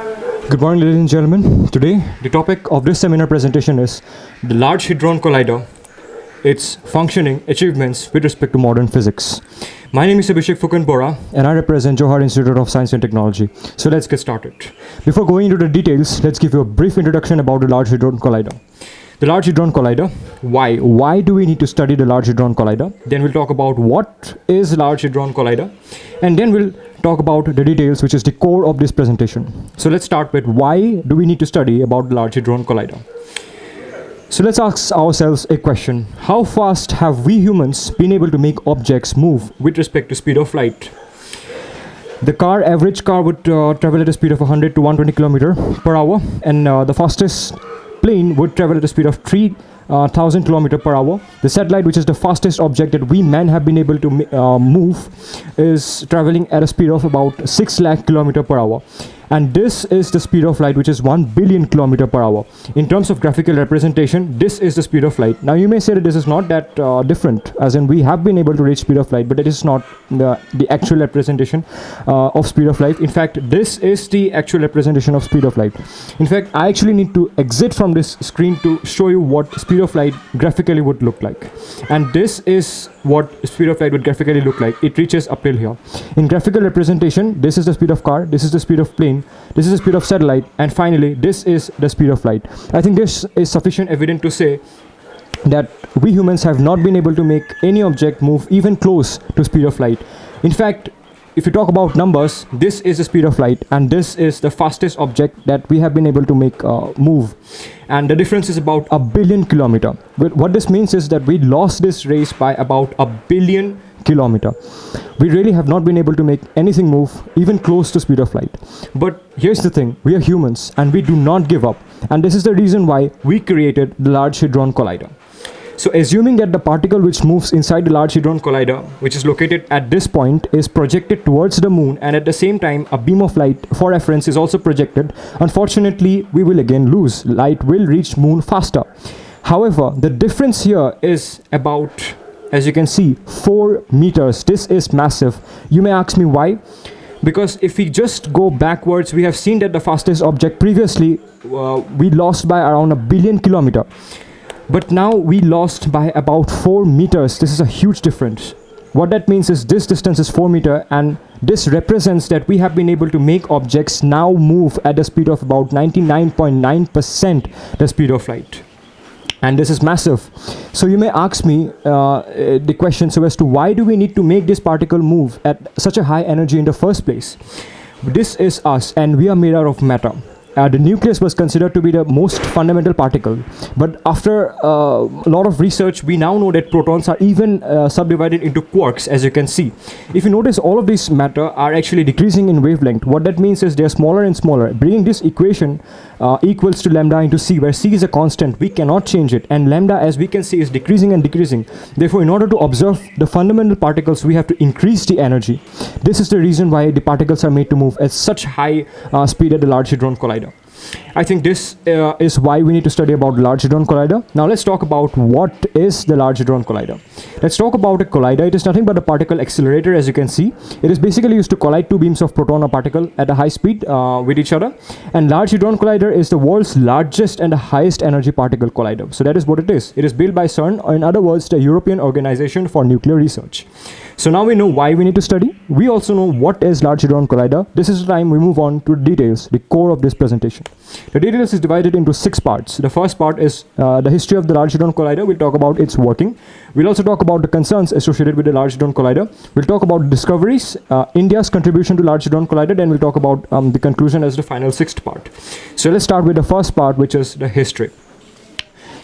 Good morning, ladies and gentlemen. Today, the topic of this seminar presentation is the Large Hadron Collider, its functioning, achievements with respect to modern physics. My name is Abhishek Fukan Bora, and I represent Johar Institute of Science and Technology. So let's get started. Before going into the details, let's give you a brief introduction about the Large Hadron Collider. The Large Hadron Collider, why? Why do we need to study the Large Hadron Collider? Then we'll talk about what is Large Hadron Collider, and then we'll talk about the details, which is the core of this presentation. So let's start with why do we need to study about the Large Hadron Collider? So let's ask ourselves a question. How fast have we humans been able to make objects move with respect to speed of light? The average car would travel at a speed of 100 to 120 kilometer per hour, and the fastest plane would travel at a speed of 3,000 kilometer per hour. The satellite, which is the fastest object that we men have been able to move, is traveling at a speed of about 6 lakh kilometer per hour. And this is the speed of light, which is 1 billion kilometer per hour. In terms of graphical representation, this is the speed of light. Now you may say that this is not that different, as in we have been able to reach speed of light, but it is not the actual representation of speed of light. In fact, this is the actual representation of speed of light. In fact, I actually need to exit from this screen to show you what speed of light graphically would look like. And this is what speed of light would graphically look like. It reaches up till here. In graphical representation, this is the speed of car, this is the speed of plane, this is the speed of satellite, and finally this is the speed of light. I think this is sufficient evidence to say that we humans have not been able to make any object move even close to speed of light. In fact, if you talk about numbers, this is the speed of light, and this is the fastest object that we have been able to make move. And the difference is about 1 billion kilometer. But what this means is that we lost this race by about 1 billion kilometer. We really have not been able to make anything move even close to speed of light. But here's the thing, we are humans and we do not give up. And this is the reason why we created the Large Hadron Collider. So assuming that the particle which moves inside the Large Hadron Collider, which is located at this point, is projected towards the moon, and at the same time a beam of light for reference is also projected, unfortunately we will again lose. Light will reach moon faster. However, the difference here is about, as you can see, 4 meters. This is massive. You may ask me why? Because if we just go backwards, we have seen that the fastest object previously we lost by around 1 billion kilometer. But now we lost by about 4 meters. This is a huge difference. What that means is this distance is 4 meters, and this represents that we have been able to make objects now move at the speed of about 99.9% the speed of light. And this is massive. So you may ask me the question as to why do we need to make this particle move at such a high energy in the first place? This is us, and we are made out of matter. The nucleus was considered to be the most fundamental particle, but after a lot of research, we now know that protons are even subdivided into quarks, as you can see. If you notice, all of these matter are actually decreasing in wavelength. What that means is they are smaller and smaller. Bringing this equation equals to lambda into c, where c is a constant, we cannot change it, and lambda, as we can see, is decreasing and decreasing. Therefore, in order to observe the fundamental particles, we have to increase the energy. This is the reason why the particles are made to move at such high speed at the Large Hadron Collider. I think this is why we need to study about the Large Hadron Collider. Now let's talk about what is the Large Hadron Collider. Let's talk about a collider. It is nothing but a particle accelerator, as you can see. It is basically used to collide two beams of proton or particle at a high speed with each other. And Large Hadron Collider is the world's largest and the highest energy particle collider. So that is what it is. It is built by CERN, or in other words, the European Organization for Nuclear Research. So now we know why we need to study. We also know what is Large Hadron Collider. This is the time we move on to the details, the core of this presentation. The details is divided into 6 parts. The first part is the history of the Large Hadron Collider. We'll talk about its working. We'll also talk about the concerns associated with the Large Hadron Collider. We'll talk about discoveries, India's contribution to Large Hadron Collider, then we'll talk about the conclusion as the final 6th part. So let's start with the first part, which is the history.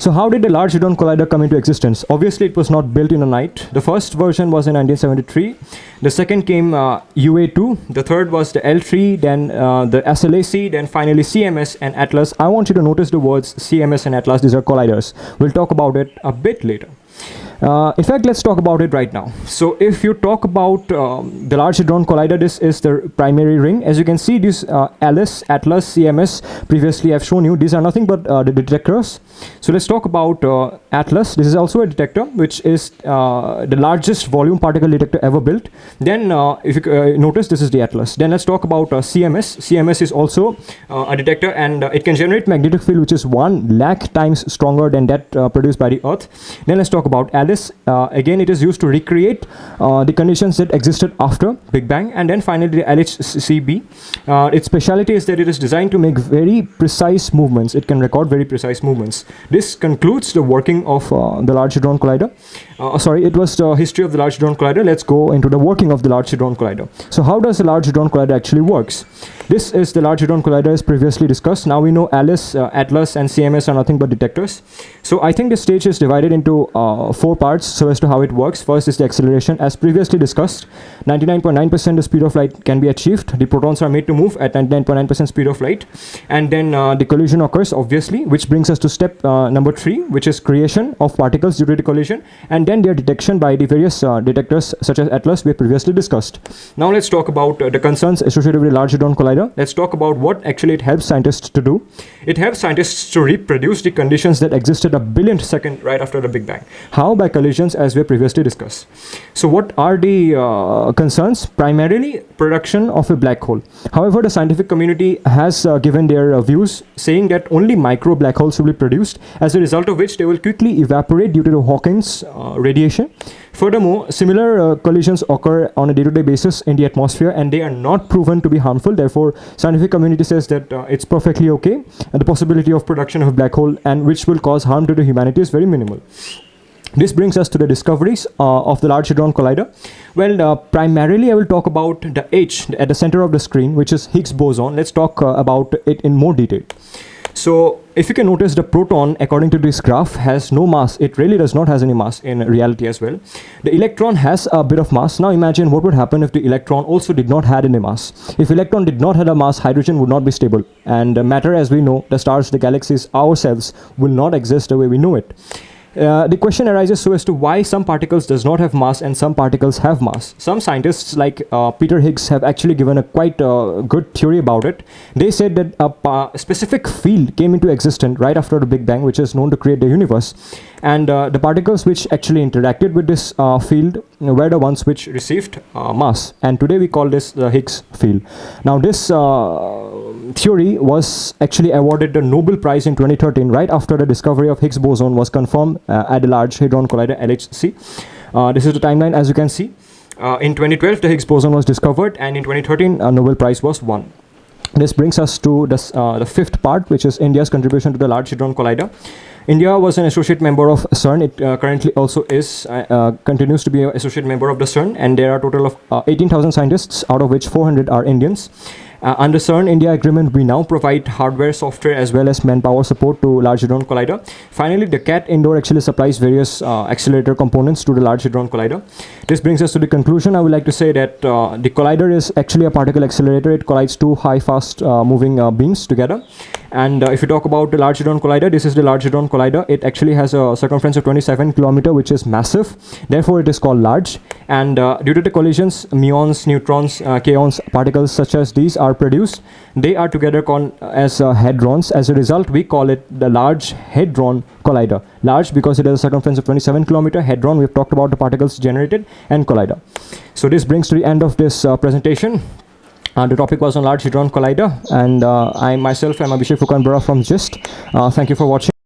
So how did the Large Hadron Collider come into existence? Obviously, it was not built in a night. The first version was in 1973. The second came UA2. The third was the L3, then the SLAC, then finally CMS and Atlas. I want you to notice the words CMS and Atlas. These are colliders. We'll talk about it a bit later. In fact, let's talk about it right now. So if you talk about the Large Hadron Collider, this is the primary ring. As you can see, this ALICE, ATLAS, CMS, previously I've shown you, these are nothing but the detectors. So let's talk about ATLAS. This is also a detector, which is the largest volume particle detector ever built. Then if you notice, this is the ATLAS. Then let's talk about CMS. CMS is also a detector, and it can generate magnetic field which is 1 lakh times stronger than that produced by the Earth. Then let's talk about ALICE. Again, it is used to recreate the conditions that existed after Big Bang. And then finally the LHCb. Its speciality is that it is designed to make very precise movements. It can record very precise movements. This concludes the working of the Large Hadron Collider. Sorry, it was the history of the Large Hadron Collider. Let's go into the working of the Large Hadron Collider. So how does the Large Hadron Collider actually works? This is the Large Hadron Collider as previously discussed. Now we know ALICE, ATLAS and CMS are nothing but detectors. So I think this stage is divided into 4 parts so as to how it works. First is the acceleration. As previously discussed, 99.9% the speed of light can be achieved. The protons are made to move at 99.9% speed of light. And then the collision occurs, obviously, which brings us to step number 3, which is creation of particles due to the collision, and then their detection by the various detectors such as ATLAS we previously discussed. Now let's talk about the concerns associated with the Large Hadron Collider. Let's talk about what actually it helps scientists to do. It helps scientists to reproduce the conditions that existed a billionth second right after the Big Bang. How? By collisions, as we previously discussed. So what are the concerns? Primarily production of a black hole. However, the scientific community has given their views, saying that only micro black holes will be produced, as a result of which they will quickly evaporate due to the Hawking's radiation. Furthermore, similar collisions occur on a day-to-day basis in the atmosphere, and they are not proven to be harmful. Therefore, scientific community says that it's perfectly okay, and the possibility of production of a black hole and which will cause harm to the humanity is very minimal. This brings us to the discoveries of the Large Hadron Collider. Well, primarily I will talk about the H at the center of the screen, which is Higgs boson. Let's talk about it in more detail. So if you can notice, the proton, according to this graph, has no mass. It really does not has any mass in reality as well. The electron has a bit of mass. Now imagine what would happen if the electron also did not had any mass. If electron did not have a mass, hydrogen would not be stable. And matter, as we know, the stars, the galaxies, ourselves, will not exist the way we know it. The question arises so as to why some particles does not have mass and some particles have mass. Some scientists like Peter Higgs have actually given a quite good theory about it. They said that a specific field came into existence right after the Big Bang, which is known to create the universe. And the particles which actually interacted with this field were the ones which received mass. And today we call this the Higgs field. Now this theory was actually awarded the Nobel Prize in 2013 right after the discovery of Higgs boson was confirmed at the Large Hadron Collider LHC. This is the timeline, as you can see. In 2012 the Higgs boson was discovered, and in 2013 a Nobel Prize was won. This brings us to this, the 5th part, which is India's contribution to the Large Hadron Collider. India was an associate member of CERN. It currently also is, continues to be an associate member of the CERN, and there are a total of 18,000 scientists, out of which 400 are Indians. Under CERN India agreement, we now provide hardware, software, as well as manpower support to Large Hadron Collider. Finally, the CAT Indoor actually supplies various accelerator components to the Large Hadron Collider. This brings us to the conclusion. I would like to say that the collider is actually a particle accelerator. It collides two high, fast moving beams together. And if you talk about the Large Hadron Collider, this is the Large Hadron Collider. It actually has a circumference of 27 km, which is massive. Therefore, it is called large. And due to the collisions, muons, neutrons, kaons, particles such as these are produced. They are together called as hadrons. As a result, we call it the Large Hadron Collider. Large because it has a circumference of 27 km. Hadron, we've talked about the particles generated, and collider. So this brings to the end of this presentation. The topic was on Large Hadron Collider, and I myself am Abhishek Fukan Bora from GIST. Thank you for watching.